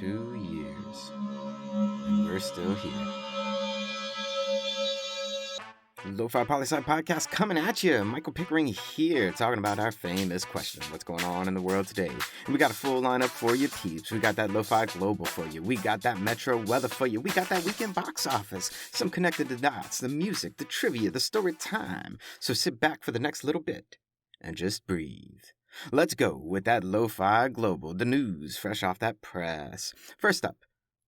2 years, and we're still here. Lofi Poli Sci podcast coming at you. Michael Pickering here, talking about our famous question: what's going on in the world today? And we got a full lineup for you peeps. We got that Lo-Fi Global for you. We got that Metro weather for you. We got that weekend box office. Some connected the dots, the music, the trivia, the story time. So sit back for the next little bit and just breathe. Let's go with that Lo-Fi Global, the news fresh off that press. First up,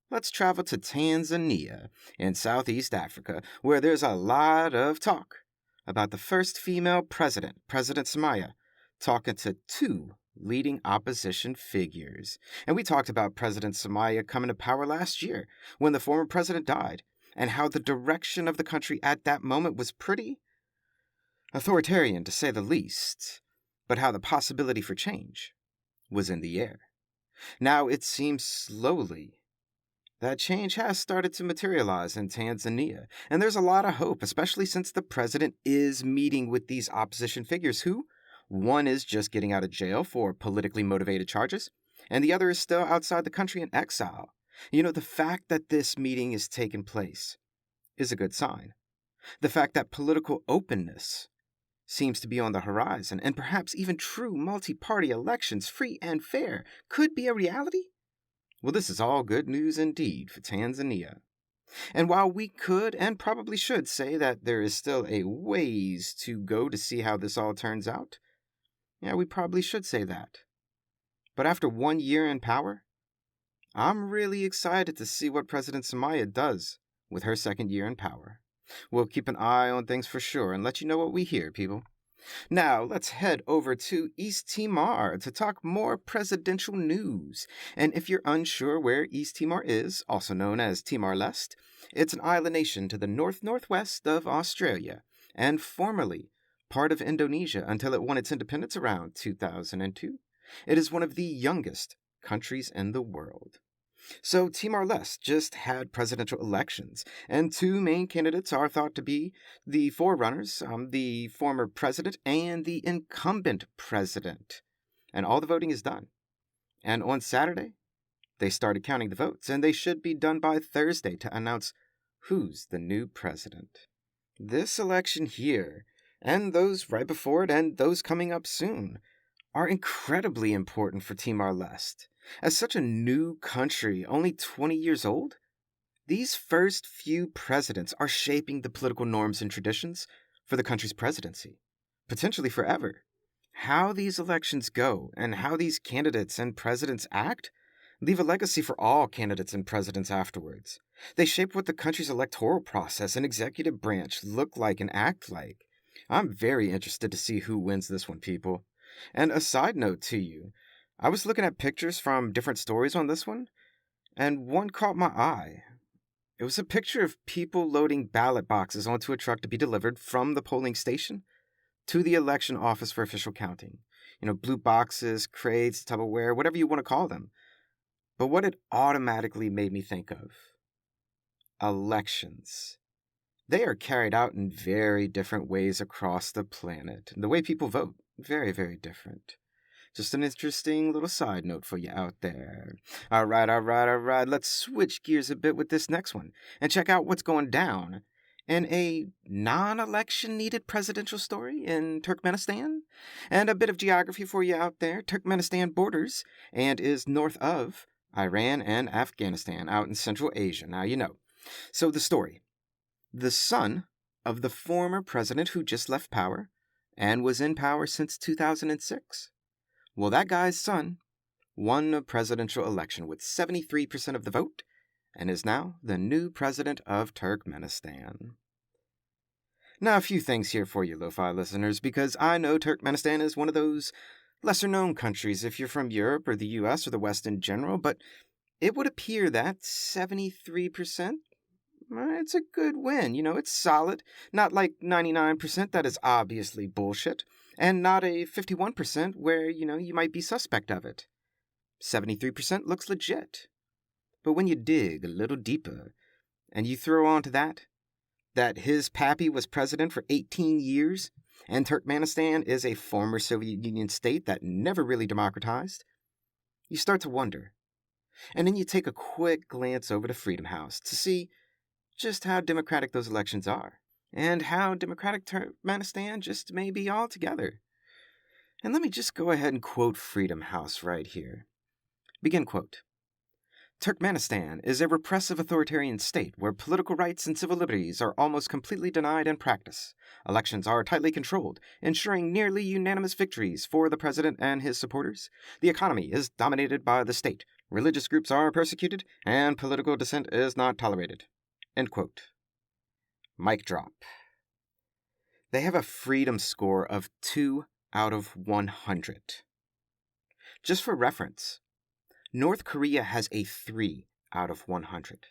let's travel to Tanzania in Southeast Africa, where there's a lot of talk about the first female president, President Samia, talking to two leading opposition figures. And we talked about President Samia coming to power last year when the former president died, and how the direction of the country at that moment was pretty authoritarian, to say the least, but how the possibility for change was in the air. Now it seems slowly that change has started to materialize in Tanzania, and there's a lot of hope, especially since the president is meeting with these opposition figures who, one is just getting out of jail for politically motivated charges, and the other is still outside the country in exile. You know, the fact that this meeting is taking place is a good sign. The fact that political openness seems to be on the horizon, and perhaps even true multi-party elections, free and fair, could be a reality. Well, this is all good news indeed for Tanzania. And while we could and probably should say that there is still a ways to go to see how this all turns out, yeah, we probably should say that. But after 1 year in power, I'm really excited to see what President Samia does with her second year in power. We'll keep an eye on things for sure and let you know what we hear, people. Now, let's head over to East Timor to talk more presidential news. And if you're unsure where East Timor is, also known as Timor-Leste, it's an island nation to the northwest of Australia, and formerly part of Indonesia until it won its independence around 2002. It is one of the youngest countries in the world. So Timor-Leste just had presidential elections, and two main candidates are thought to be the forerunners, the former president and the incumbent president. And all the voting is done. And on Saturday, they started counting the votes, and they should be done by Thursday to announce who's the new president. This election here, and those right before it, and those coming up soon, are incredibly important for Timor-Leste. As such a new country, only 20 years old, these first few presidents are shaping the political norms and traditions for the country's presidency, potentially forever. How these elections go and how these candidates and presidents act leave a legacy for all candidates and presidents afterwards. They shape what the country's electoral process and executive branch look like and act like. I'm very interested to see who wins this one, people. And a side note to you, I was looking at pictures from different stories on this one, and one caught my eye. It was a picture of people loading ballot boxes onto a truck to be delivered from the polling station to the election office for official counting. You know, blue boxes, crates, Tupperware, whatever you want to call them. But what it automatically made me think of: elections. They are carried out in very different ways across the planet. And the way people vote, very, very different. Just an interesting little side note for you out there. All right. Let's switch gears a bit with this next one and check out what's going down in a non-election needed presidential story in Turkmenistan. And a bit of geography for you out there. Turkmenistan borders and is north of Iran and Afghanistan out in Central Asia. Now you know. So the story. The son of the former president who just left power and was in power since 2006. Well, that guy's son won a presidential election with 73% of the vote and is now the new president of Turkmenistan. Now, a few things here for you, Lo-Fi listeners, because I know Turkmenistan is one of those lesser-known countries if you're from Europe or the US or the West in general, but it would appear that 73%, it's a good win. You know, it's solid. Not like 99% that is obviously bullshit, and not a 51% where, you might be suspect of it. 73% looks legit. But when you dig a little deeper, and you throw onto that his pappy was president for 18 years, and Turkmenistan is a former Soviet Union state that never really democratized, you start to wonder, And then you take a quick glance over to Freedom House to see just how democratic those elections are, and how democratic Turkmenistan just may be altogether. And let me just go ahead and quote Freedom House right here. Begin quote. Turkmenistan is a repressive authoritarian state where political rights and civil liberties are almost completely denied in practice. Elections are tightly controlled, ensuring nearly unanimous victories for the president and his supporters. The economy is dominated by the state. Religious groups are persecuted, and political dissent is not tolerated. End quote. Mic drop. They have a freedom score of 2 out of 100. Just for reference, North Korea has a 3 out of 100.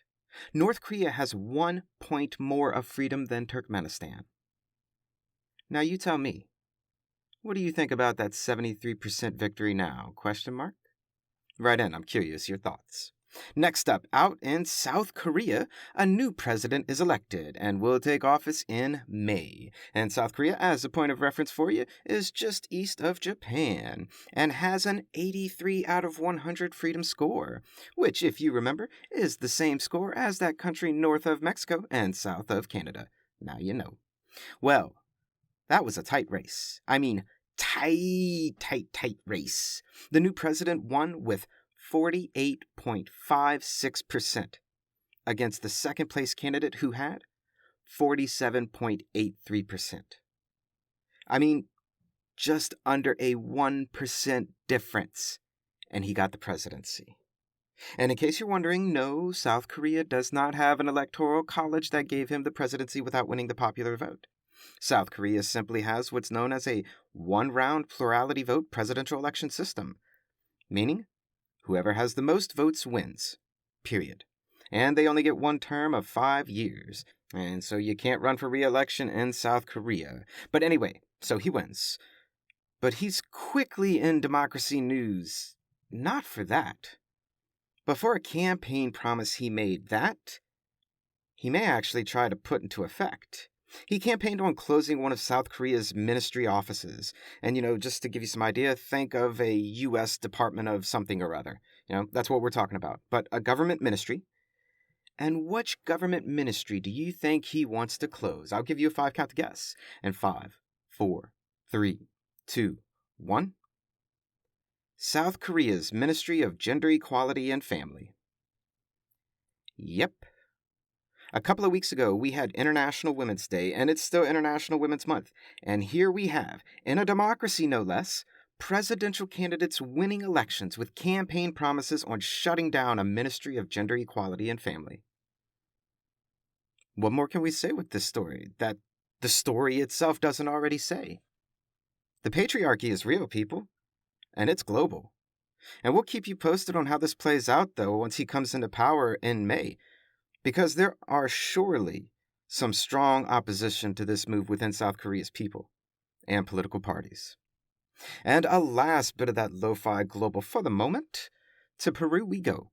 North Korea has 1 point more of freedom than Turkmenistan. Now you tell me, what do you think about that 73% victory now? Question mark? Write in, I'm curious your thoughts. Next up, out in South Korea, a new president is elected and will take office in May. And South Korea, as a point of reference for you, is just east of Japan and has an 83 out of 100 freedom score, which, if you remember, is the same score as that country north of Mexico and south of Canada. Now you know. Well, that was a tight race. I mean, tight race. The new president won with 48.56% against the second place candidate who had 47.83%. I mean, just under a 1% difference, and he got the presidency. And in case you're wondering, no, South Korea does not have an electoral college that gave him the presidency without winning the popular vote. South Korea simply has what's known as a one-round plurality vote presidential election system, meaning whoever has the most votes wins, period. And they only get one term of 5 years, and so you can't run for re-election in South Korea. But anyway, so he wins. But he's quickly in democracy news, not for that, but for a campaign promise he made that he may actually try to put into effect. He campaigned on closing one of South Korea's ministry offices. And, just to give you some idea, think of a U.S. Department of something or other. That's what we're talking about. But a government ministry. And which government ministry do you think he wants to close? I'll give you a 5 count to guess. And 5, 4, 3, 2, 1. South Korea's Ministry of Gender Equality and Family. Yep. A couple of weeks ago, we had International Women's Day, and it's still International Women's Month. And here we have, in a democracy no less, presidential candidates winning elections with campaign promises on shutting down a Ministry of Gender Equality and Family. What more can we say with this story that the story itself doesn't already say? The patriarchy is real, people, and it's global. And we'll keep you posted on how this plays out, though, once he comes into power in May. Because there are surely some strong opposition to this move within South Korea's people and political parties. And a last bit of that lo-fi global for the moment. To Peru we go,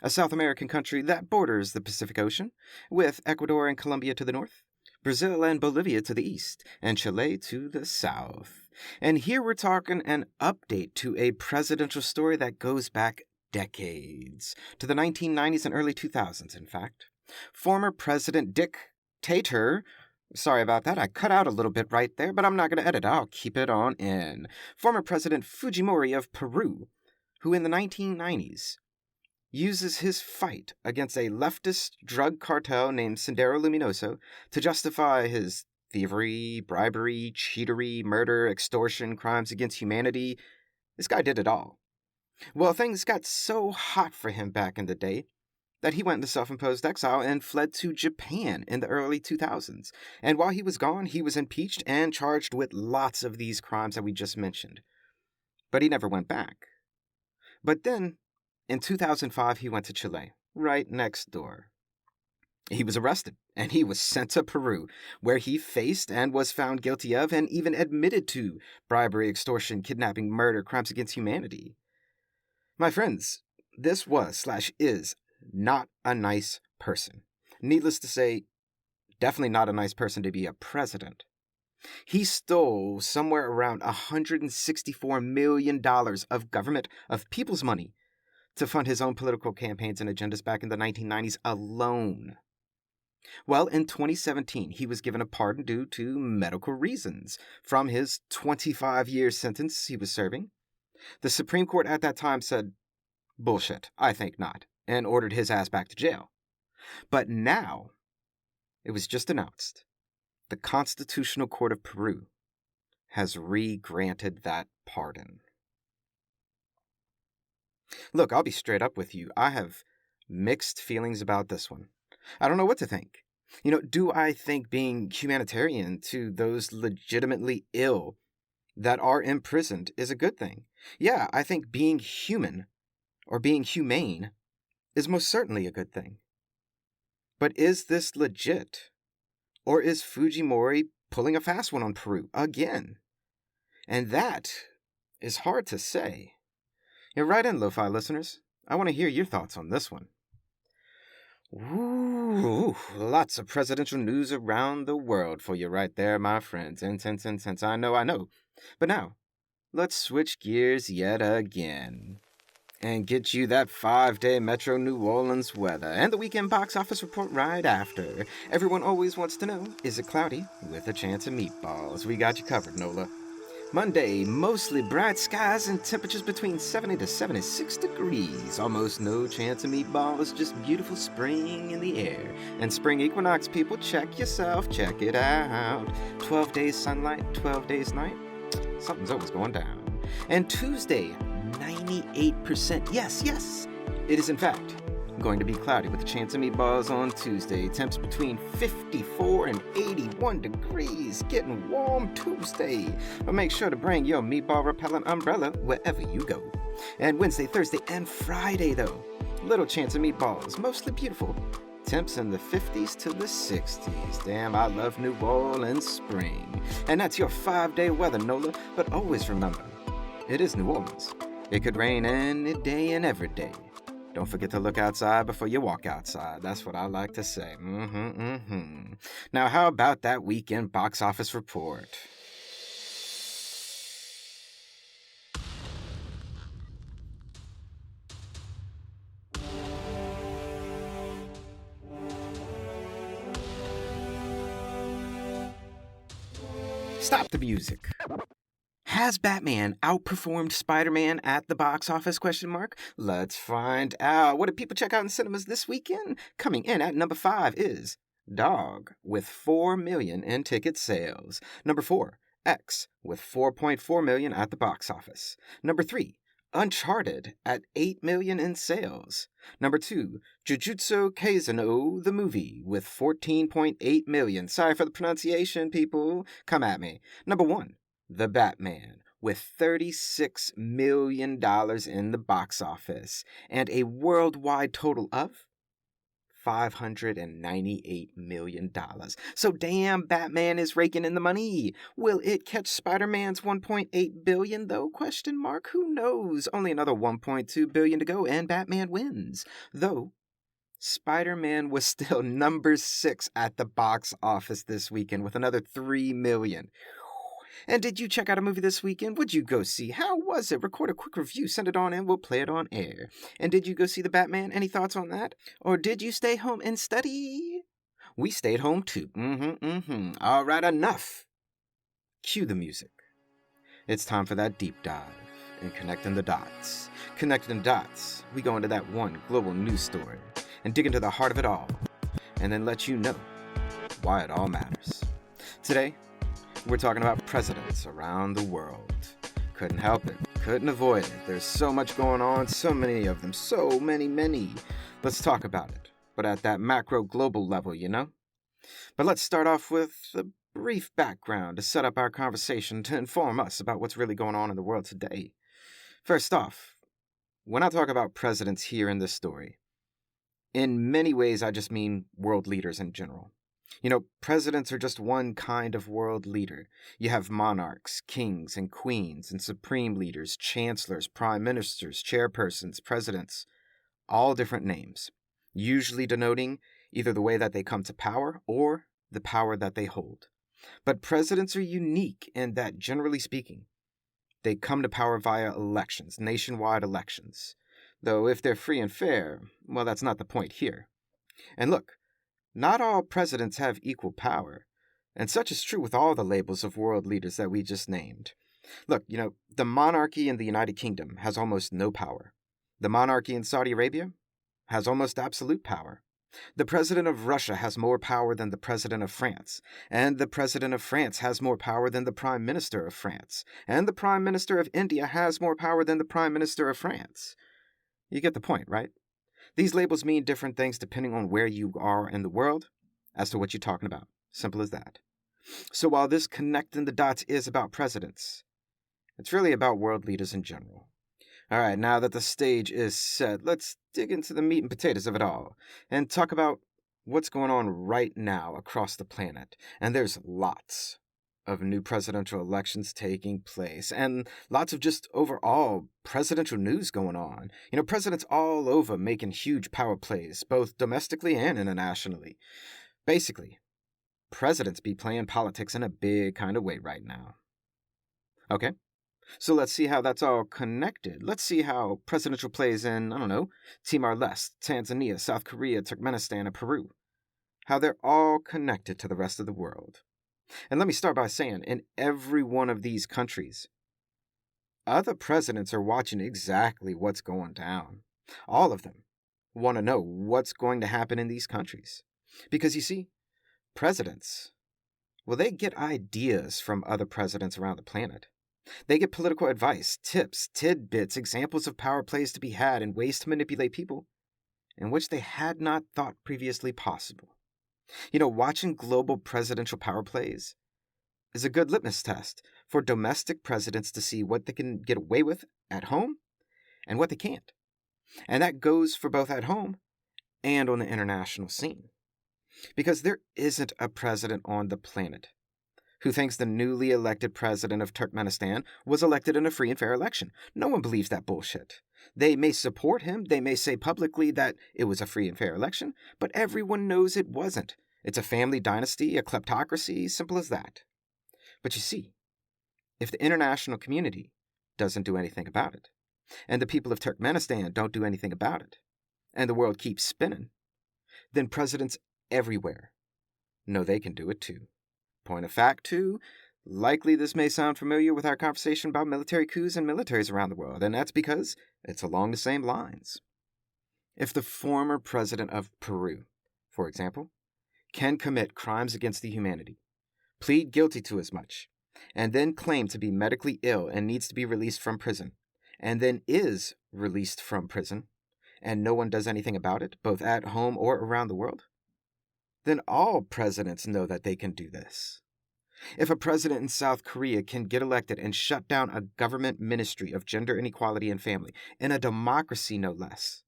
a South American country that borders the Pacific Ocean, with Ecuador and Colombia to the north, Brazil and Bolivia to the east, and Chile to the south. And here we're talking an update to a presidential story that goes back decades, to the 1990s and early 2000s, in fact. Former President sorry about that, I cut out a little bit right there, but I'm not going to edit, I'll keep it on in. Former President Fujimori of Peru, who in the 1990s uses his fight against a leftist drug cartel named Sendero Luminoso to justify his thievery, bribery, cheatery, murder, extortion, crimes against humanity. This guy did it all. Well, things got so hot for him back in the day that he went into self-imposed exile and fled to Japan in the early 2000s. And while he was gone, he was impeached and charged with lots of these crimes that we just mentioned. But he never went back. But then, in 2005, he went to Chile, right next door. He was arrested, and he was sent to Peru, where he faced and was found guilty of and even admitted to bribery, extortion, kidnapping, murder, crimes against humanity. My friends, this was/is not a nice person. Needless to say, definitely not a nice person to be a president. He stole somewhere around $164 million of government, of people's money, to fund his own political campaigns and agendas back in the 1990s alone. Well, in 2017, he was given a pardon due to medical reasons from his 25-year sentence he was serving. The Supreme Court at that time said, "Bullshit, I think not," and ordered his ass back to jail. But now, it was just announced, the Constitutional Court of Peru has re-granted that pardon. Look, I'll be straight up with you. I have mixed feelings about this one. I don't know what to think. Do I think being humanitarian to those legitimately ill that are imprisoned is a good thing? Yeah, I think being human or being humane is most certainly a good thing. But is this legit? Or is Fujimori pulling a fast one on Peru again? And that is hard to say. Write in, Lo-Fi listeners. I want to hear your thoughts on this one. Ooh, lots of presidential news around the world for you right there, my friends. Intense. I know. But now, let's switch gears yet again and get you that 5-day Metro New Orleans weather and the weekend box office report right after. Everyone always wants to know, is it cloudy with a chance of meatballs? We got you covered, Nola. Monday, mostly bright skies and temperatures between 70 to 76 degrees. Almost no chance of meatballs, just beautiful spring in the air. And spring equinox, people, check yourself, check it out. 12 days sunlight, 12 days night. Something's always going down. And Tuesday, 98%. Yes, it is in fact going to be cloudy with a chance of meatballs on Tuesday. Temps between 54 and 81 degrees. Getting warm Tuesday. But make sure to bring your meatball repellent umbrella wherever you go. And Wednesday, Thursday, and Friday, though, little chance of meatballs. Mostly beautiful. Temps in the 50s to the 60s. Damn, I love New Orleans spring. And that's your 5-day weather, Nola. But always remember, it is New Orleans. It could rain any day and every day. Don't forget to look outside before you walk outside. That's what I like to say. Now, how about that weekend box office report? Stop the music. Has Batman outperformed Spider-Man at the box office, ? Let's find out. What did people check out in cinemas this weekend? Coming in at number 5 is Dog with 4 million in ticket sales. Number 4, X with 4.4 million at the box office. Number 3, Uncharted at 8 million in sales. Number 2, Jujutsu Kaisen the movie with 14.8 million. Sorry for the pronunciation, people. Come at me. Number 1, The Batman, with $36 million in the box office, and a worldwide total of $598 million. So damn, Batman is raking in the money. Will it catch Spider-Man's $1.8 billion, though? ? Who knows? Only another $1.2 billion to go, and Batman wins. Though, Spider-Man was still number 6 at the box office this weekend with another $3 million. And did you check out a movie this weekend? What'd you go see? How was it? Record a quick review, send it on in, we'll play it on air. And did you go see The Batman? Any thoughts on that? Or did you stay home and study? We stayed home too. All right, enough. Cue the music. It's time for that deep dive in Connecting the Dots. Connecting the Dots, we go into that one global news story and dig into the heart of it all, and then let you know why it all matters. Today, we're talking about presidents around the world. Couldn't help it. Couldn't avoid it. There's so much going on, so many of them, so many. Let's talk about it, but at that macro global level, But let's start off with a brief background to set up our conversation to inform us about what's really going on in the world today. First off, when I talk about presidents here in this story, in many ways I just mean world leaders in general. Presidents are just one kind of world leader. You have monarchs, kings, and queens, and supreme leaders, chancellors, prime ministers, chairpersons, presidents, all different names, usually denoting either the way that they come to power or the power that they hold. But presidents are unique in that, generally speaking, they come to power via elections, nationwide elections. Though if they're free and fair, well, that's not the point here. And look, not all presidents have equal power, and such is true with all the labels of world leaders that we just named. Look, the monarchy in the United Kingdom has almost no power. The monarchy in Saudi Arabia has almost absolute power. The president of Russia has more power than the president of France, and the president of France has more power than the prime minister of France, and the prime minister of India has more power than the prime minister of France. You get the point, right? These labels mean different things depending on where you are in the world as to what you're talking about. Simple as that. So while this connecting the dots is about presidents, it's really about world leaders in general. All right, now that the stage is set, let's dig into the meat and potatoes of it all and talk about what's going on right now across the planet. And there's lots of new presidential elections taking place and lots of just overall presidential news going on. Presidents all over making huge power plays, both domestically and internationally. Basically, presidents be playing politics in a big kind of way right now. Okay? So let's see how that's all connected. Let's see how presidential plays in, Timor-Leste, Tanzania, South Korea, Turkmenistan, and Peru, how they're all connected to the rest of the world. And let me start by saying, in every one of these countries, other presidents are watching exactly what's going down. All of them want to know what's going to happen in these countries. Because you see, presidents, well, they get ideas from other presidents around the planet. They get political advice, tips, tidbits, examples of power plays to be had, and ways to manipulate people in which they had not thought previously possible. Watching global presidential power plays is a good litmus test for domestic presidents to see what they can get away with at home and what they can't. And that goes for both at home and on the international scene. Because there isn't a president on the planet who thinks the newly elected president of Turkmenistan was elected in a free and fair election. No one believes that bullshit. They may support him, they may say publicly that it was a free and fair election, but everyone knows it wasn't. It's a family dynasty, a kleptocracy, simple as that. But you see, if the international community doesn't do anything about it, and the people of Turkmenistan don't do anything about it, and the world keeps spinning, then presidents everywhere know they can do it too. Point of fact, too, likely this may sound familiar with our conversation about military coups and militaries around the world, and that's because it's along the same lines. If the former president of Peru, for example, can commit crimes against the humanity, plead guilty to as much, and then claim to be medically ill and needs to be released from prison, and then is released from prison, and no one does anything about it, both at home or around the world, then all presidents know that they can do this. If a president in South Korea can get elected and shut down a government ministry of gender inequality and family, in a democracy no less,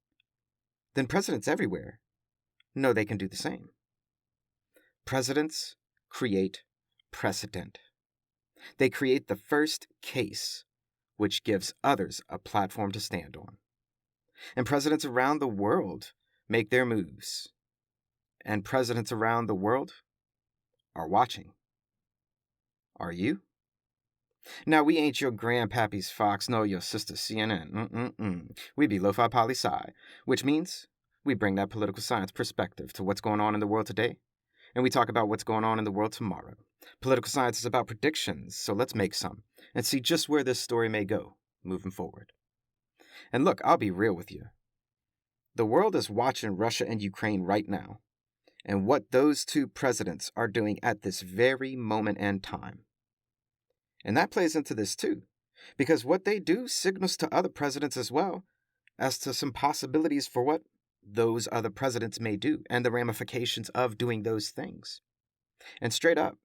then presidents everywhere know they can do the same. Presidents create precedent. They create the first case, which gives others a platform to stand on. And presidents around the world make their moves. And presidents around the world are watching. Are you? Now, we ain't your grandpappy's Fox nor your sister CNN. We be Lofi Poli Sci, which means we bring that political science perspective to what's going on in the world today, and we talk about what's going on in the world tomorrow. Political science is about predictions, so let's make some and see just where this story may go moving forward. And look, I'll be real with you. The world is watching Russia and Ukraine right now, and what those two presidents are doing at this very moment and time. And that plays into this too, because what they do signals to other presidents as well as to some possibilities for what those other presidents may do and the ramifications of doing those things. And straight up,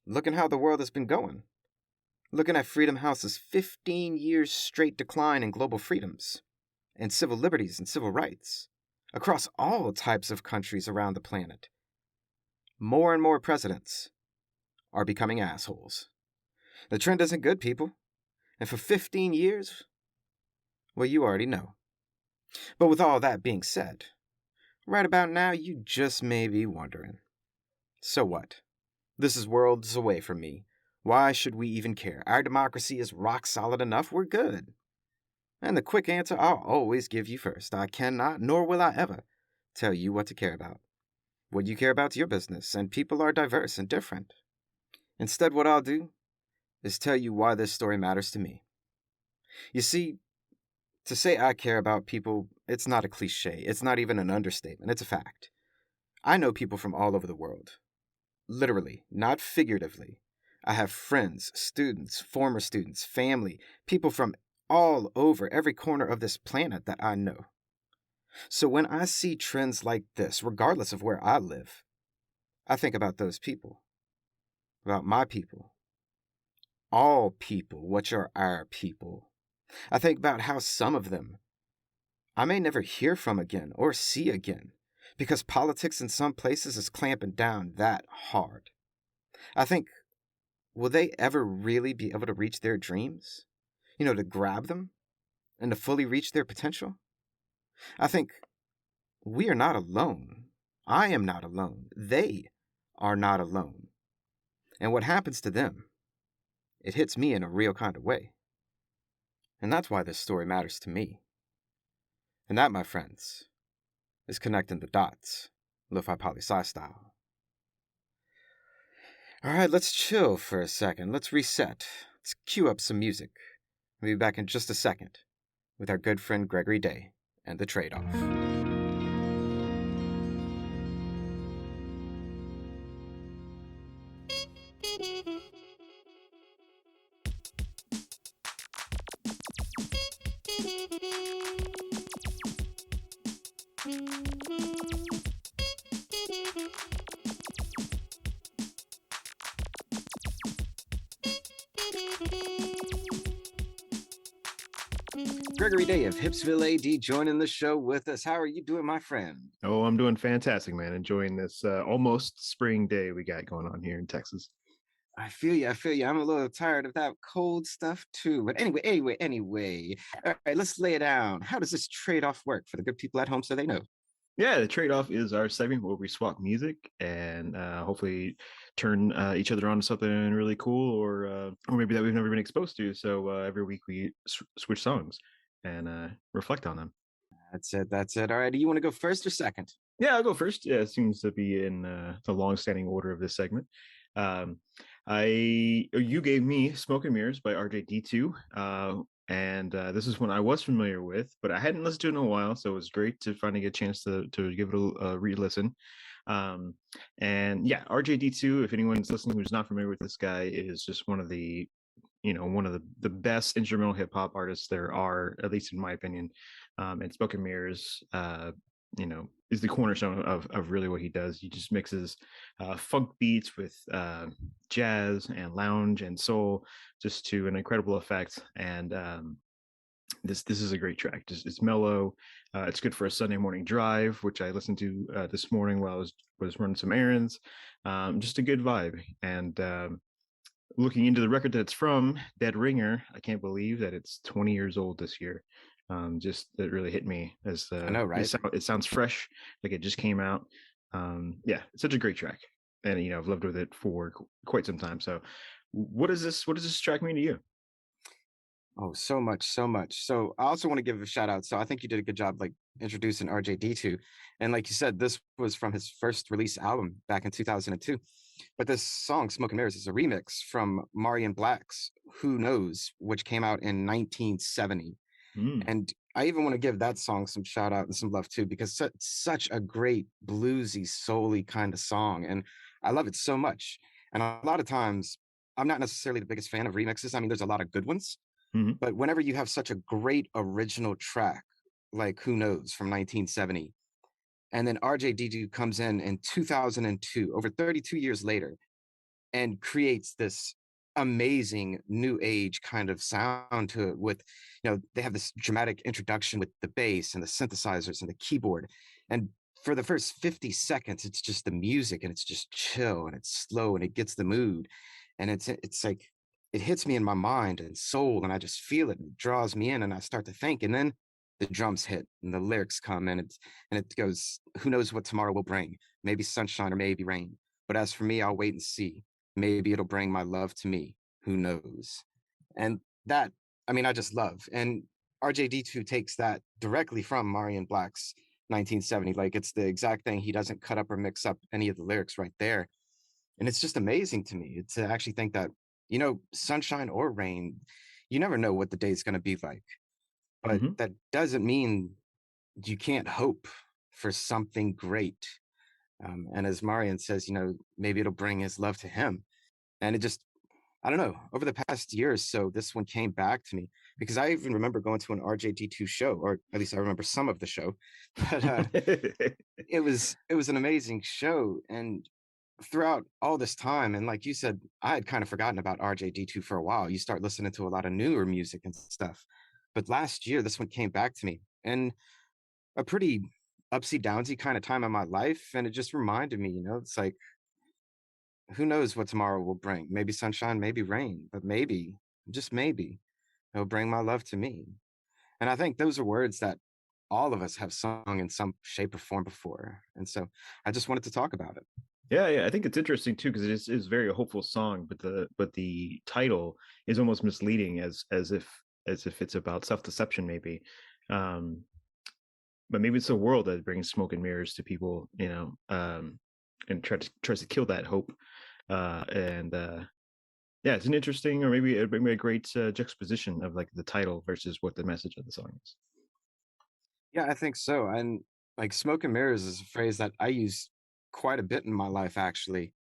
looking how the world has been going. Looking at Freedom House's 15 years straight decline in global freedoms and civil liberties and civil rights across all types of countries around the planet. More and more presidents are becoming assholes. The trend isn't good, people. And for 15 years, well, you already know. But with all that being said, right about now, you just may be wondering, so what? This is worlds away from me. Why should we even care? Our democracy is rock solid enough. We're good. And the quick answer I'll always give you first. I cannot, nor will I ever, tell you what to care about. What you care about's your business, and people are diverse and different. Instead, what I'll do is tell you why this story matters to me. You see, to say I care about people, it's not a cliche. It's not even an understatement. It's a fact. I know people from all over the world. Literally, not figuratively. I have friends, students, former students, family, people from all over every corner of this planet that I know. So when I see trends like this, regardless of where I live, I think about those people, about my people, all people, which are our people. I think about how some of them I may never hear from again or see again because politics in some places is clamping down that hard. I think, will they ever really be able to reach their dreams? To grab them and to fully reach their potential? I think we are not alone. I am not alone. They are not alone. And what happens to them, it hits me in a real kind of way. And that's why this story matters to me. And that, my friends, is connecting the dots, Lofi Poli Sci style. All right, let's chill for a second. Let's reset. Let's cue up some music. We'll be back in just a second with our good friend Gregory Day and the trade-off. Gregory Day of Hipsville AD joining the show with us. How are you doing, my friend? Oh, I'm doing fantastic, man. Enjoying this almost spring day we got going on here in Texas. I feel you. I'm a little tired of that cold stuff too. But anyway. All right, let's lay it down. How does this trade-off work for the good people at home so they know? Yeah, the trade-off is our segment where we swap music and hopefully turn each other on to something really cool or maybe that we've never been exposed to. So every week we switch songs and reflect on them. That's it. All right, do you want to go first or second? Yeah, I'll go first. Yeah, it seems to be in the long-standing order of this segment. Um, you gave me "Smoke and Mirrors" by RJD2, and this is one I was familiar with, but I hadn't listened to it in a while, so it was great to finally get a chance to give it a re-listen. And yeah, RJD2. If anyone's listening who's not familiar with this guy, is just one of the one of the best instrumental hip hop artists there are, at least in my opinion. And Smoke and Mirrors, is the cornerstone of really what he does. He just mixes funk beats with jazz and lounge and soul, just to an incredible effect. And this is a great track. Just it's mellow. It's good for a Sunday morning drive, which I listened to this morning while I was running some errands. Just a good vibe. And looking into the record that it's from, Dead Ringer, I can't believe that it's 20 years old this year. Just that really hit me as I know, right? it sounds fresh, like it just came out. Yeah, it's such a great track, and I've lived with it for quite some time. So, what does this track mean to you? Oh, so much, so much. So I also want to give a shout out. So I think you did a good job like introducing RJD2. And like you said, this was from his first release album back in 2002. But this song, Smoke and Mirrors, is a remix from Marion Black's Who Knows, which came out in 1970. Mm. And I even want to give that song some shout out and some love too, because it's such a great bluesy, soul-y kind of song. And I love it so much. And a lot of times, I'm not necessarily the biggest fan of remixes. I mean, there's a lot of good ones, Hmm. but whenever you have such a great original track, like Who Knows from 1970, and then RJD2 comes in 2002, over 32 years later, and creates this amazing new age kind of sound to it with, they have this dramatic introduction with the bass and the synthesizers and the keyboard. And for the first 50 seconds, it's just the music and it's just chill and it's slow and it gets the mood. And it's like it hits me in my mind and soul, and I just feel it and it draws me in and I start to think. And then the drums hit and the lyrics come and it goes, who knows what tomorrow will bring? Maybe sunshine or maybe rain. But as for me, I'll wait and see. Maybe it'll bring my love to me. Who knows? And that, I mean, I just love. And RJD2 takes that directly from Marion Black's 1970. Like it's the exact thing. He doesn't cut up or mix up any of the lyrics right there. And it's just amazing to me to actually think that, sunshine or rain, you never know what the day's going to be like. But Hmm. that doesn't mean you can't hope for something great. And as Marion says, maybe it'll bring his love to him. And it just, I don't know, over the past year or so, this one came back to me because I even remember going to an RJD2 show, or at least I remember some of the show. But it was an amazing show. And throughout all this time, and like you said, I had kind of forgotten about RJD2 for a while. You start listening to a lot of newer music and stuff. But last year, this one came back to me. And a pretty upsy downsy kind of time in my life. And it just reminded me, it's like, who knows what tomorrow will bring? Maybe sunshine, maybe rain, but maybe, just maybe, it'll bring my love to me. And I think those are words that all of us have sung in some shape or form before. And so I just wanted to talk about it. Yeah, I think it's interesting too because it's very a hopeful song, but the title is almost misleading as if it's about self deception maybe. Um, but maybe it's the world that brings smoke and mirrors to people, and tries to kill that hope. And Yeah, it's an interesting, or maybe a great juxtaposition of like the title versus what the message of the song is. Yeah, I think so. And like smoke and mirrors is a phrase that I use quite a bit in my life, actually.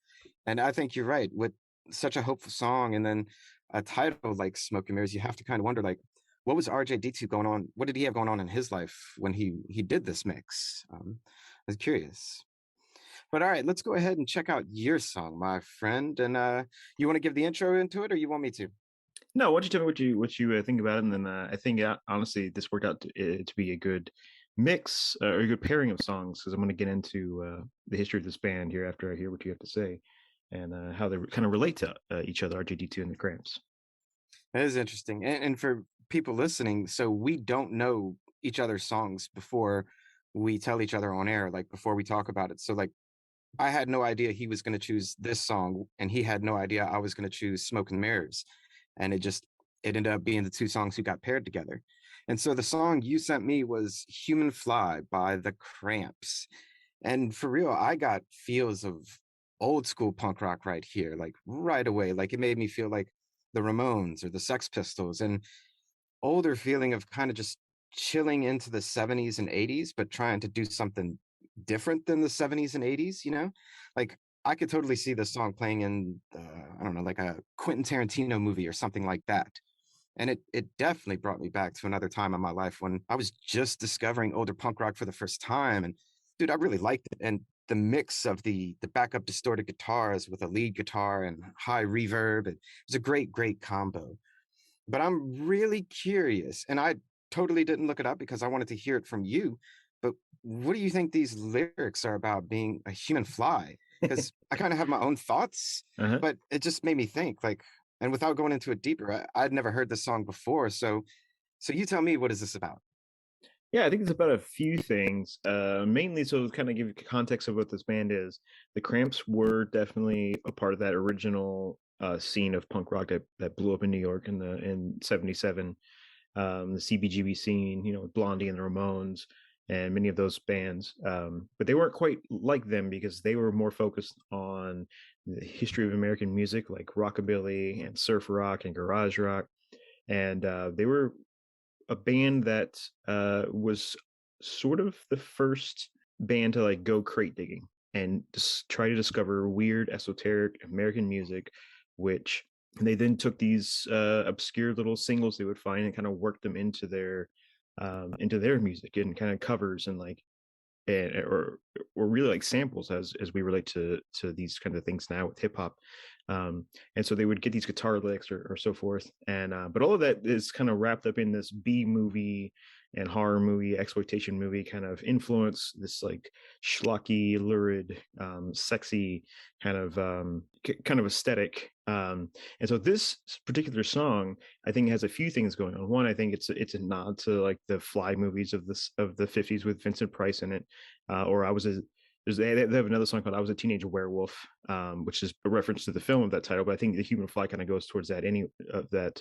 And I think you're right. With such a hopeful song and then a title like Smoke and Mirrors, you have to kind of wonder like, what was RJD2 going on? What did he have going on in his life when he did this mix? I was curious. But all right, let's go ahead and check out your song, my friend. And you want to give the intro into it, or you want me to? No, why don't you tell me what you think about it, and then I think honestly this worked out to be a good mix or a good pairing of songs because I'm going to get into the history of this band here after I hear what you have to say and how they kind of relate to each other, RJD2 and the Cramps. That is interesting. And for people listening, so we don't know each other's songs before we tell each other on air, like before we talk about it. So like I had no idea he was going to choose this song, and he had no idea I was going to choose Smoke and Mirrors. And it ended up being the two songs who got paired together. And so the song you sent me was Human Fly by the Cramps. And for real, I got feels of old school punk rock right here, like right away. Like it made me feel like the Ramones or the Sex Pistols, and older feeling of kind of just chilling into the 70s and 80s, but trying to do something different than the 70s and 80s, Like I could totally see this song playing in, I don't know, like a Quentin Tarantino movie or something like that. And it definitely brought me back to another time in my life when I was just discovering older punk rock for the first time. And dude, I really liked it. And the mix of the backup distorted guitars with a lead guitar and high reverb, it was a great combo. But I'm really curious, and I totally didn't look it up because I wanted to hear it from you. But what do you think these lyrics are about being a human fly? Because I kind of have my own thoughts, Uh-huh. but it just made me think, like, and without going into it deeper, I'd never heard this song before. So you tell me, what is this about? Yeah, I think it's about a few things. Mainly, so to kind of give you context of what this band is, the Cramps were definitely a part of that original scene of punk rock that blew up in New York in '77. The CBGB scene, Blondie and the Ramones, and many of those bands. But they weren't quite like them because they were more focused on the history of American music, like rockabilly and surf rock and garage rock, and they were a band that was sort of the first band to like go crate digging and just try to discover weird esoteric American music, which they then took these obscure little singles they would find and kind of worked them into their music and kind of covers and like or really like samples as we relate to these kind of things now with hip hop. And so they would get these guitar licks or so forth, and but all of that is kind of wrapped up in this B movie and horror movie exploitation movie kind of influence, this like schlocky lurid sexy kind of aesthetic. And so this particular song I think has a few things going on. One, I think it's a nod to like the Fly movies of the '50s with Vincent Price in it, or I was a they have another song called "I Was a Teenage Werewolf," which is a reference to the film of that title. But I think the Human Fly kind of goes towards that any of that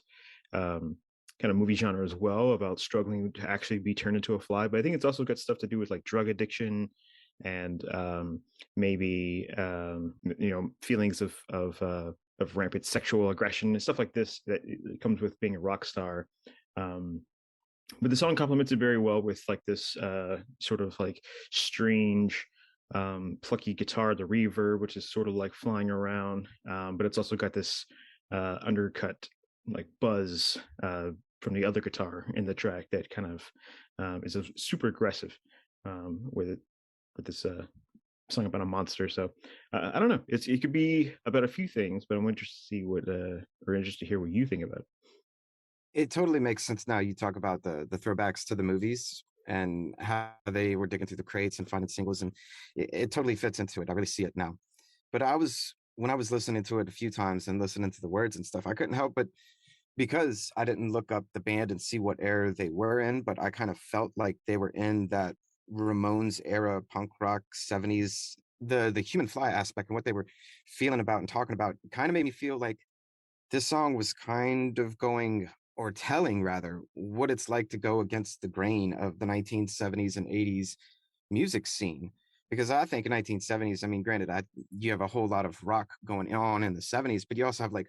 kind of movie genre as well, about struggling to actually be turned into a fly. But I think it's also got stuff to do with like drug addiction and maybe feelings of rampant sexual aggression and stuff like this that comes with being a rock star. Um, but the song complements it very well with like this sort of like strange plucky guitar, the reverb, which is sort of like flying around, but it's also got this undercut like buzz from the other guitar in the track that kind of is a super aggressive with this song about a monster. So I don't know, it could be about a few things, but I'm interested to see what or interested to hear what you think about it. It totally makes sense now. You talk about the throwbacks to the movies and how they were digging through the crates and finding singles, and it totally fits into it. I really see it now. But when I was listening to it a few times and listening to the words and stuff, I couldn't help but, because I didn't look up the band and see what era they were in, but I kind of felt like they were in that Ramones era punk rock 70s. The human fly aspect and what they were feeling about and talking about kind of made me feel like this song was kind of going, or telling rather, what it's like to go against the grain of the 1970s and 80s music scene. Because I think in 1970s, I mean, granted, you have a whole lot of rock going on in the 70s, but you also have like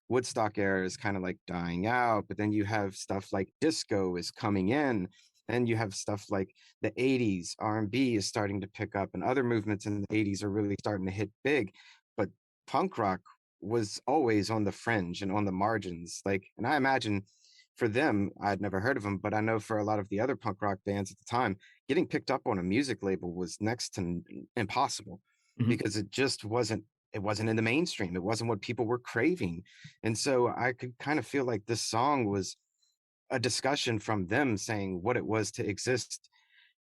Woodstock era is kind of like dying out, but then you have stuff like disco is coming in. Then you have stuff like the 80s R&B is starting to pick up, and other movements in the 80s are really starting to hit big. But punk rock was always on the fringe and on the margins. Like, and I imagine for them, I'd never heard of them, but I know for a lot of the other punk rock bands at the time, getting picked up on a music label was next to impossible, Mhm. because it wasn't in the mainstream. It wasn't what people were craving. And so I could kind of feel like this song was a discussion from them saying what it was to exist,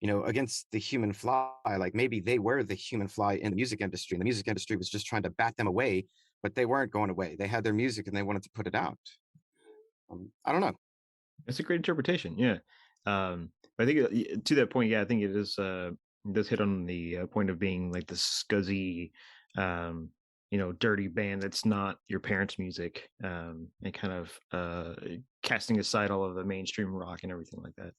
against the human fly. Like maybe they were the human fly in the music industry, and the music industry was just trying to bat them away, but they weren't going away. They had their music and they wanted to put it out. I don't know. That's a great interpretation. Yeah. I think to that point, yeah, I think it does hit on the point of being like the scuzzy, dirty band that's not your parents' music, and kind of casting aside all of the mainstream rock and everything like that.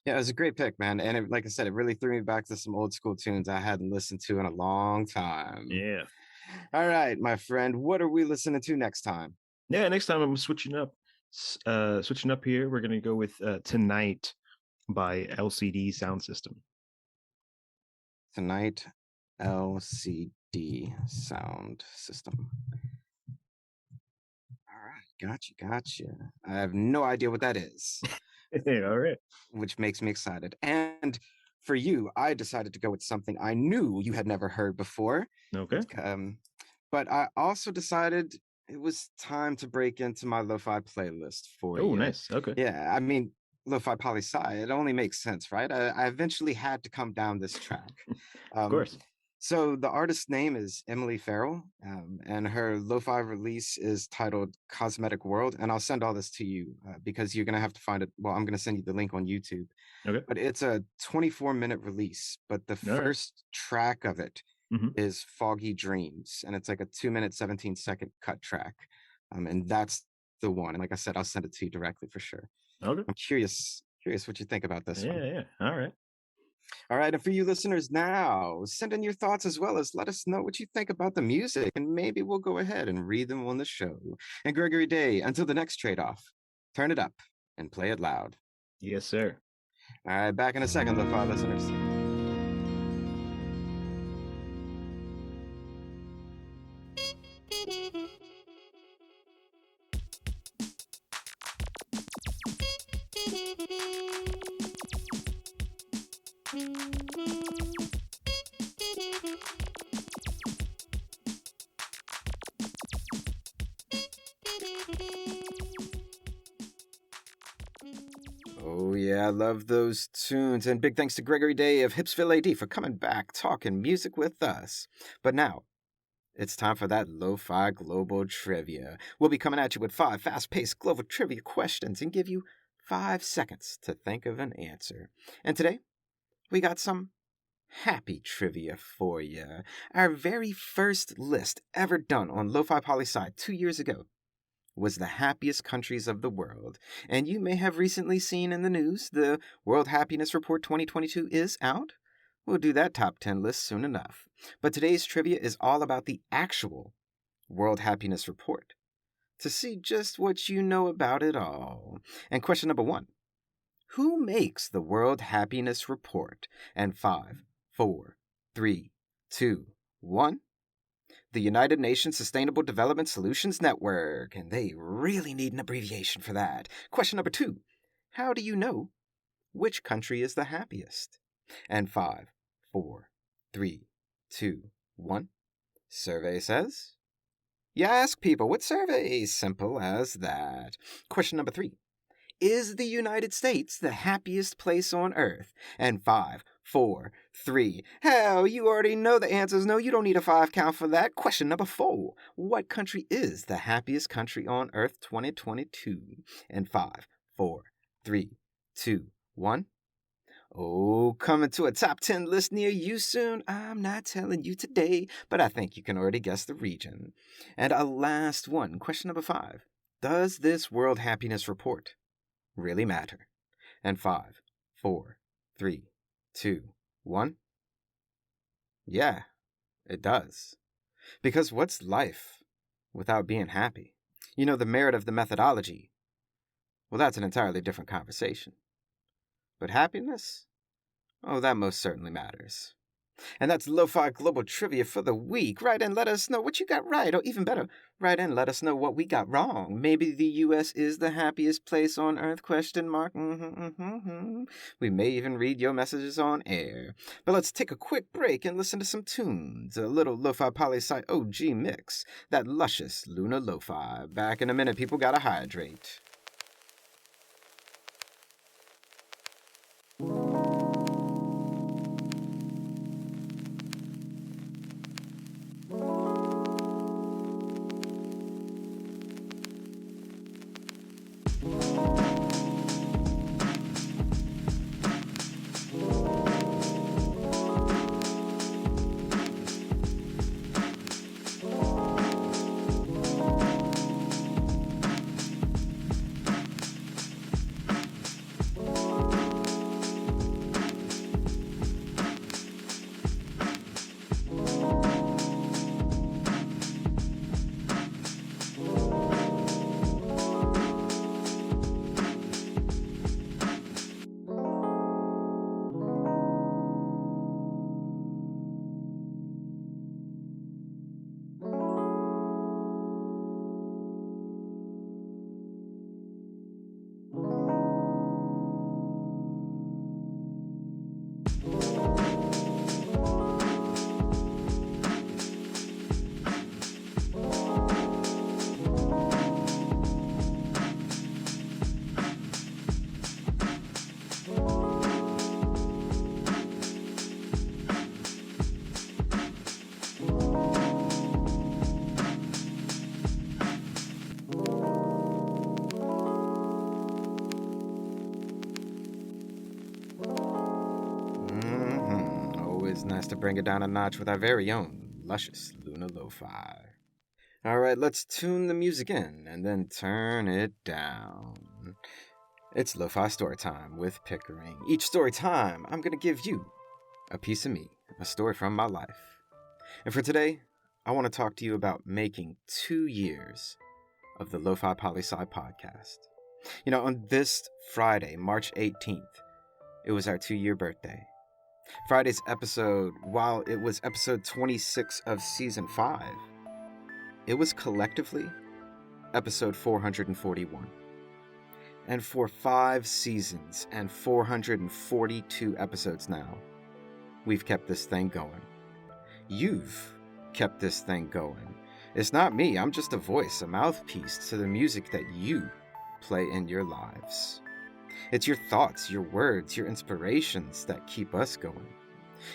Yeah, it was a great pick, man. And like I said, it really threw me back to some old school tunes I hadn't listened to in a long time. Yeah. All right, my friend, what are we listening to next time? Yeah. Next time I'm switching up. Switching up here, we're gonna go with "Tonight" by LCD Sound System. Tonight, LCD Sound System. All right, gotcha. I have no idea what that is, All right. which makes me excited. And for you, I decided to go with something I knew you had never heard before. Okay. It's, but I also decided it was time to break into my lo-fi playlist for Oh, you. nice. Okay. Yeah, I mean, Lofi Poli Sci, it only makes sense, right? I eventually had to come down this track. Of Um, course. so the artist's name is Emily Farrell, and her lo-fi release is titled Cosmetic World. And I'll send all this to you because you're going to have to find it. Well, I'm going to send you the link on YouTube. Okay. But it's a 24-minute release. But the All right. first track of it Mhm. is Foggy Dreams. And it's like a 2-minute, 17-second cut track. And that's the one. And like I said, I'll send it to you directly for sure. Okay. I'm curious what you think about this one. Yeah, yeah. All right. All right, and for you listeners now, send in your thoughts as well as let us know what you think about the music, and maybe we'll go ahead and read them on the show. And Gregory Day, until the next trade-off, turn it up and play it loud. Yes, sir. All right, back in a second, Lo-Fi listeners. Oh, yeah, I love those tunes. And big thanks to Gregory Day of Hipsville AD for coming back talking music with us. But now, it's time for that Lo-Fi Global Trivia. We'll be coming at you with 5 fast-paced global trivia questions and give you 5 seconds to think of an answer. And today, we got some happy trivia for you. Our very first list ever done on Lofi Poli Sci 2 years ago was the happiest countries of the world. And you may have recently seen in the news the World Happiness Report 2022 is out. We'll do that top 10 list soon enough. But today's trivia is all about the actual World Happiness Report, to see just what you know about it all. And question number 1. Who makes the World Happiness Report? And 5, 4, 3, 2, 1. The United Nations Sustainable Development Solutions Network, and they really need an abbreviation for that. Question number 2. How do you know which country is the happiest? And 5, 4, 3, 2, 1. Survey says... You ask people, what survey? Simple as that. Question number 3. Is the United States the happiest place on Earth? And 5, 4, 3. Hell, you already know the answers. No, you don't need a 5 count for that. Question number 4. What country is the happiest country on Earth 2022? And 5, 4, 3, 2, 1. Oh, coming to a top 10 list near you soon. I'm not telling you today, but I think you can already guess the region. And a last one, question number 5. Does this World Happiness Report really matter? And 5, 4, 3, 2, 1. Yeah, it does. Because what's life without being happy? You know, the merit of the methodology, well, that's an entirely different conversation. But happiness? Oh, that most certainly matters. And that's Lo-Fi Global Trivia for the week. Write in, let us know what you got right, or even better, write in, let us know what we got wrong. Maybe the U.S. is the happiest place on Earth, question mark. We may even read your messages on air. But let's take a quick break and listen to some tunes. A little Lofi Poli Sci OG mix, that luscious lunar lo-fi. Back in a minute, people gotta hydrate. Always nice to bring it down a notch with our very own luscious lunar lo-fi. All right, let's tune the music in and then turn it down. It's Lo-Fi Story Time with Pickering. Each story time, I'm going to give you a piece of me, a story from my life. And for today, I want to talk to you about making 2 years of the Lofi Poli Sci podcast. You know, on this Friday, March 18th, it was our 2-year birthday. Friday's episode, while it was episode 26 of season 5, it was collectively episode 441. And for 5 seasons and 442 episodes now, we've kept this thing going. You've kept this thing going. It's not me, I'm just a voice, a mouthpiece to the music that you play in your lives. It's your thoughts, your words, your inspirations that keep us going.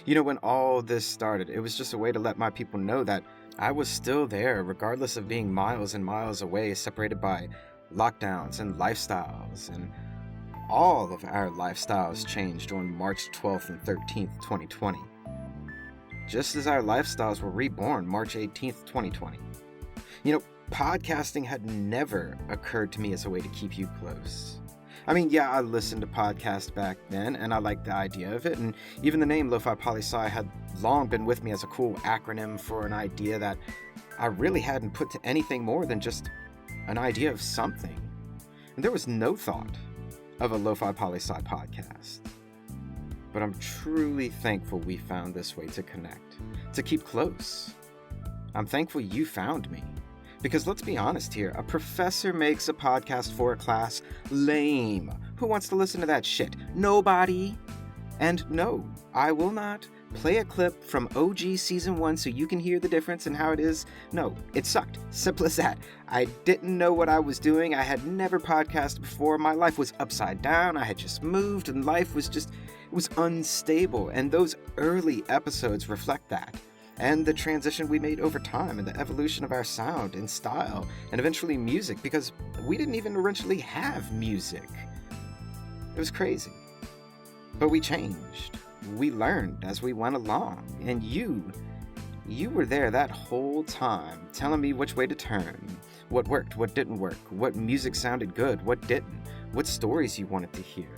You know, when all this started, it was just a way to let my people know that I was still there, regardless of being miles and miles away, separated by lockdowns and lifestyles. And all of our lifestyles changed on March 12th and 13th, 2020. Just as our lifestyles were reborn March 18th, 2020. You know, podcasting had never occurred to me as a way to keep you close. I mean, yeah, I listened to podcasts back then, and I liked the idea of it, and even the name Lofi Poli Sci had long been with me as a cool acronym for an idea that I really hadn't put to anything more than just an idea of something. And there was no thought of a Lofi Poli Sci podcast. But I'm truly thankful we found this way to connect, to keep close. I'm thankful you found me. Because let's be honest here, a professor makes a podcast for a class. Lame. Who wants to listen to that shit? Nobody. And no, I will not play a clip from OG Season 1 so you can hear the difference in how it is. No, it sucked. Simple as that. I didn't know what I was doing. I had never podcasted before. My life was upside down. I had just moved and life was just, it was unstable. And those early episodes reflect that. And the transition we made over time and the evolution of our sound and style and eventually music, because we didn't even originally have music. It was crazy. But we changed. We learned as we went along. And you were there that whole time telling me which way to turn, what worked, what didn't work, what music sounded good, what didn't, what stories you wanted to hear.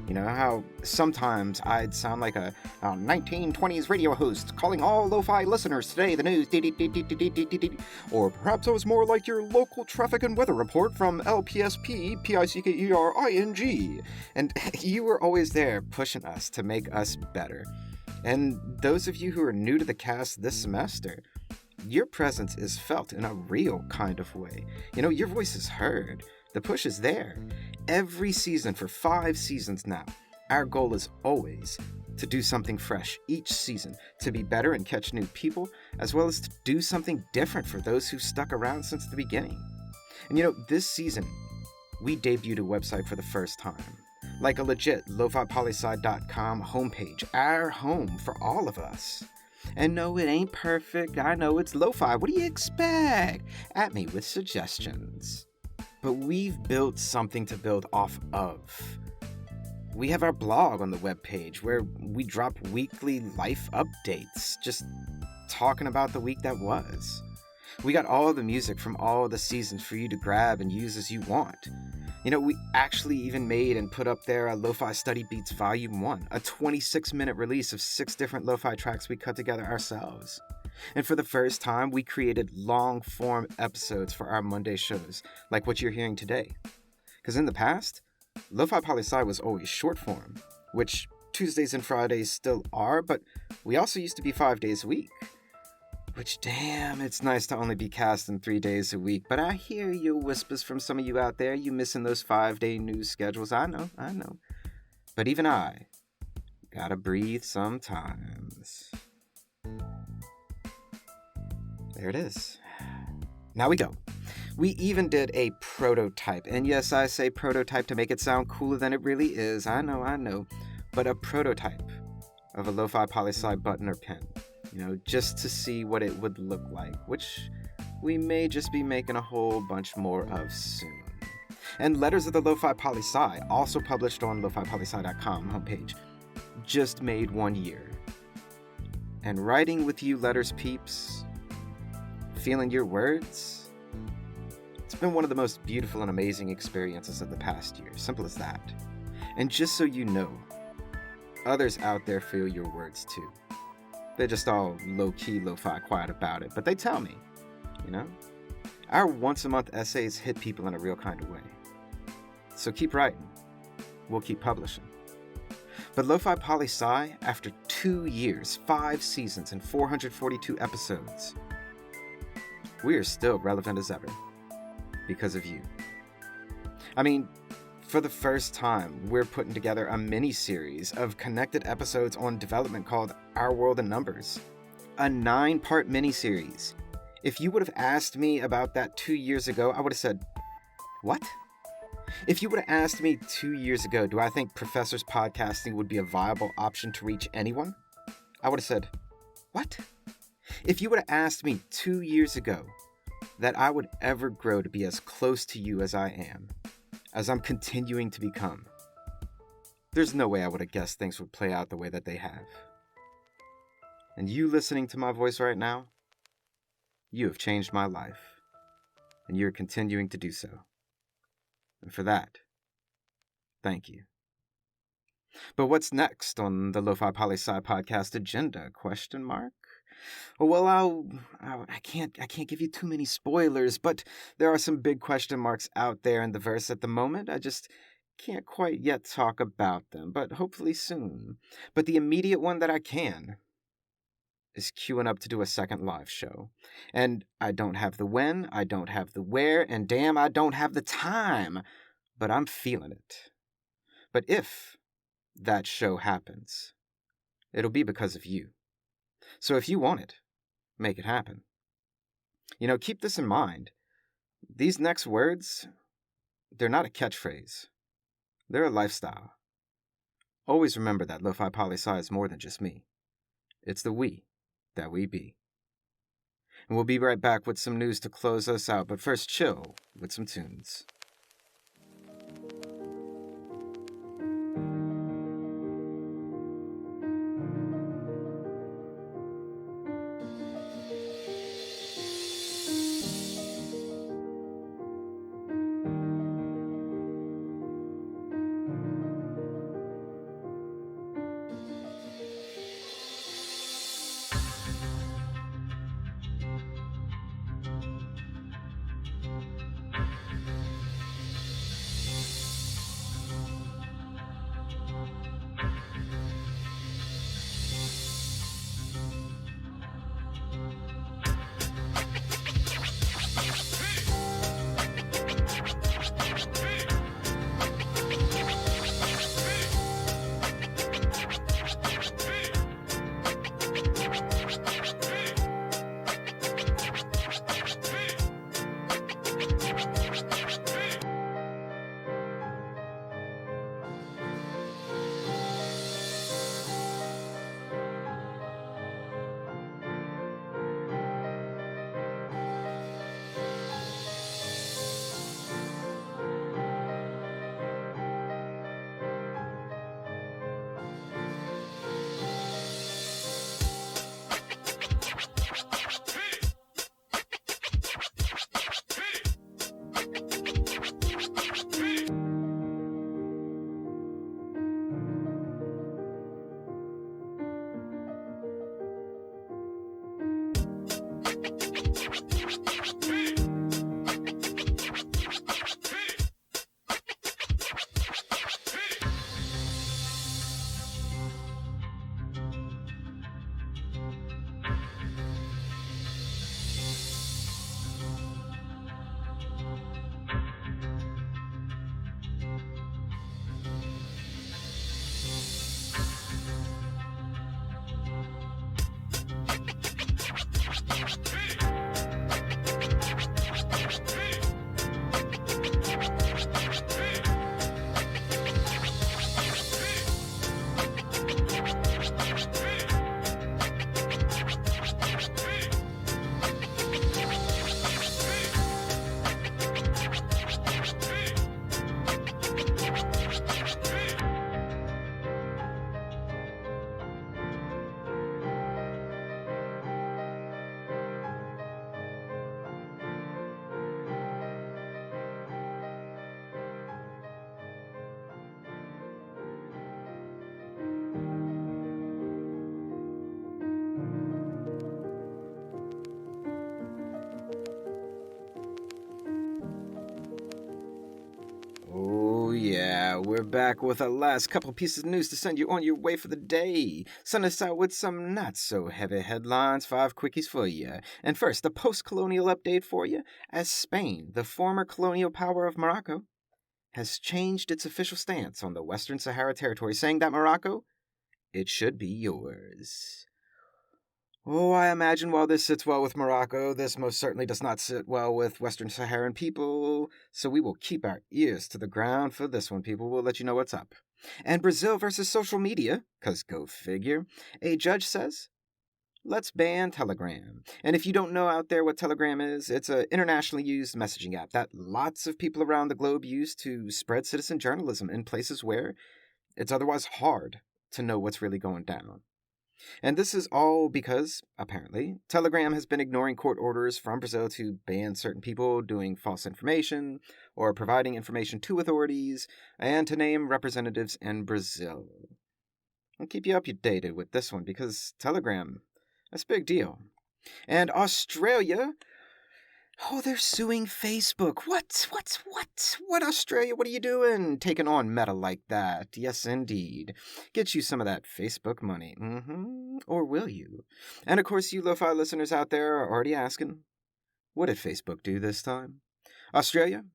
You know, how sometimes I'd sound like a 1920s radio host calling all lo-fi listeners today the news. Or perhaps I was more like your local traffic and weather report from LPSP PICKERING. And you were always there pushing us to make us better. And those of you who are new to the cast this semester, your presence is felt in a real kind of way. You know, your voice is heard. The push is there. Every season for 5 seasons now, our goal is always to do something fresh each season, to be better and catch new people, as well as to do something different for those who've stuck around since the beginning. And you know, this season, we debuted a website for the first time. Like a legit lofipolisci.com homepage, our home for all of us. And no, it ain't perfect. I know it's lo-fi. What do you expect? At me with suggestions. But we've built something to build off of. We have our blog on the webpage where we drop weekly life updates, just talking about the week that was. We got all the music from all the seasons for you to grab and use as you want. You know, we actually even made and put up there a Lo-Fi Study Beats Volume 1, a 26-minute release of 6 different lo-fi tracks we cut together ourselves. And for the first time, we created long-form episodes for our Monday shows, like what you're hearing today. Because in the past, Lofi Poli Sci was always short form, which Tuesdays and Fridays still are, but we also used to be 5 days a week. Which, damn, it's nice to only be casting 3 days a week, but I hear your whispers from some of you out there, you missing those 5-day news schedules. I know. But even I gotta breathe sometimes. There it is. Now we go. We even did a prototype, and yes, I say prototype to make it sound cooler than it really is. I know, but a prototype of a Lofi Poli Sci button or pen. You know, just to see what it would look like, which we may just be making a whole bunch more of soon. And Letters of the Lofi Poli Sci, also published on lofipolisci.com homepage, just made 1 year. And writing with you letters peeps, feeling your words, it's been one of the most beautiful and amazing experiences of the past year, simple as that. And just so you know, others out there feel your words too. They're just all low-key, lo-fi quiet about it, but they tell me, you know? Our once-a-month essays hit people in a real kind of way. So keep writing. We'll keep publishing. But Lofi Poli Sci, after 2 years, 5 seasons, and 442 episodes, we are still relevant as ever. Because of you. I mean, for the first time, we're putting together a mini-series of connected episodes on development called Our World in Numbers. A 9-part mini-series. If you would have asked me about that 2 years ago, I would have said, what? If you would have asked me 2 years ago, do I think Professor's podcasting would be a viable option to reach anyone? I would have said, what? If you would have asked me 2 years ago that I would ever grow to be as close to you as I am, as I'm continuing to become, there's no way I would have guessed things would play out the way that they have. And you listening to my voice right now, you have changed my life. and you're continuing to do so. And for that, thank you. But what's next on the Lofi Poli Sci podcast agenda? ? Well, I can't give you too many spoilers, but there are some big question marks out there in the verse at the moment. I just can't quite yet talk about them, but hopefully soon. But the immediate one that I can is queuing up to do a second live show. And I don't have the when, I don't have the where, and damn, I don't have the time. But I'm feeling it. But if that show happens, it'll be because of you. So if you want it, make it happen. Keep this in mind. These next words, they're not a catchphrase. They're a lifestyle. Always remember that Lofi Poli Sci is more than just me. It's the we that we be. And we'll be right back with some news to close us out, but first chill with some tunes. We're back with our last couple pieces of news to send you on your way for the day. Send us out with some not-so-heavy headlines, 5 quickies for you. And first, a post-colonial update for you, as Spain, the former colonial power of Morocco, has changed its official stance on the Western Sahara territory, saying that Morocco, it should be yours. Oh, I imagine while this sits well with Morocco, this most certainly does not sit well with Western Saharan people, so we will keep our ears to the ground for this one, people. We'll let you know what's up. And Brazil versus social media, 'cause go figure, a judge says, let's ban Telegram. And if you don't know out there what Telegram is, it's an internationally used messaging app that lots of people around the globe use to spread citizen journalism in places where it's otherwise hard to know what's really going down. And this is all because, apparently, Telegram has been ignoring court orders from Brazil to ban certain people doing false information or providing information to authorities, and to name representatives in Brazil. I'll keep you updated with this one because Telegram, that's a big deal. And Australia, oh, they're suing Facebook. What? What, Australia? What are you doing? Taking on Meta like that? Yes, indeed. Get you some of that Facebook money. Or will you? And of course, you lo-fi listeners out there are already asking, what did Facebook do this time? Australia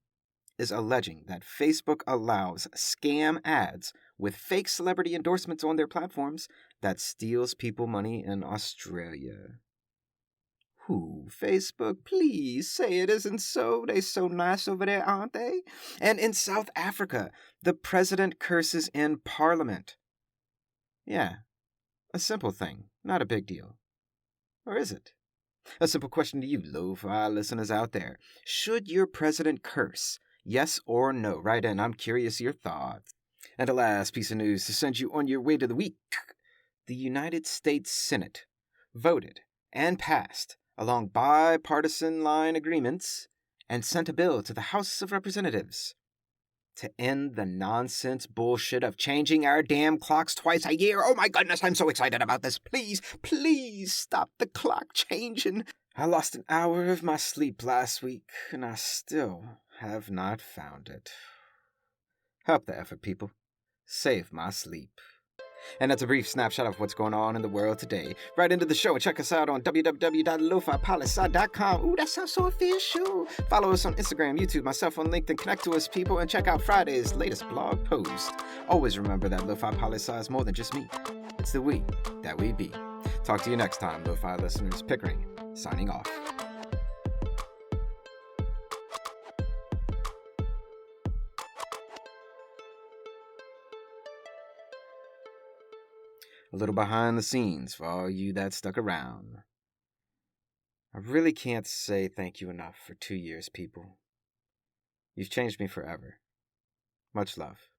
is alleging that Facebook allows scam ads with fake celebrity endorsements on their platforms that steals people money in Australia. Who, Facebook, please say it isn't so. They so nice over there, aren't they? And in South Africa, the president curses in parliament. Yeah, a simple thing, not a big deal. Or is it? A simple question to you, lo-fi listeners out there. Should your president curse? Yes or no? Write in, I'm curious your thoughts. And a last piece of news to send you on your way to the week. The United States Senate voted and passed along bipartisan line agreements and sent a bill to the House of Representatives to end the nonsense bullshit of changing our damn clocks twice a year. Oh my goodness, I'm so excited about this. Please stop the clock changing. I lost an hour of my sleep last week, and I still have not found it. Help the effort, people. Save my sleep. And that's a brief snapshot of what's going on in the world today. Right into the show and check us out on www.lofipolisci.com. Ooh, that sounds so official. Follow us on Instagram, YouTube, myself on LinkedIn. Connect to us, people, and check out Friday's latest blog post. Always remember that Lofi Poli Sci is more than just me. It's the we that we be. Talk to you next time, Lo-Fi listeners. Pickering, signing off. A little behind the scenes for all you that stuck around. I really can't say thank you enough for 2 years, people. You've changed me forever. Much love.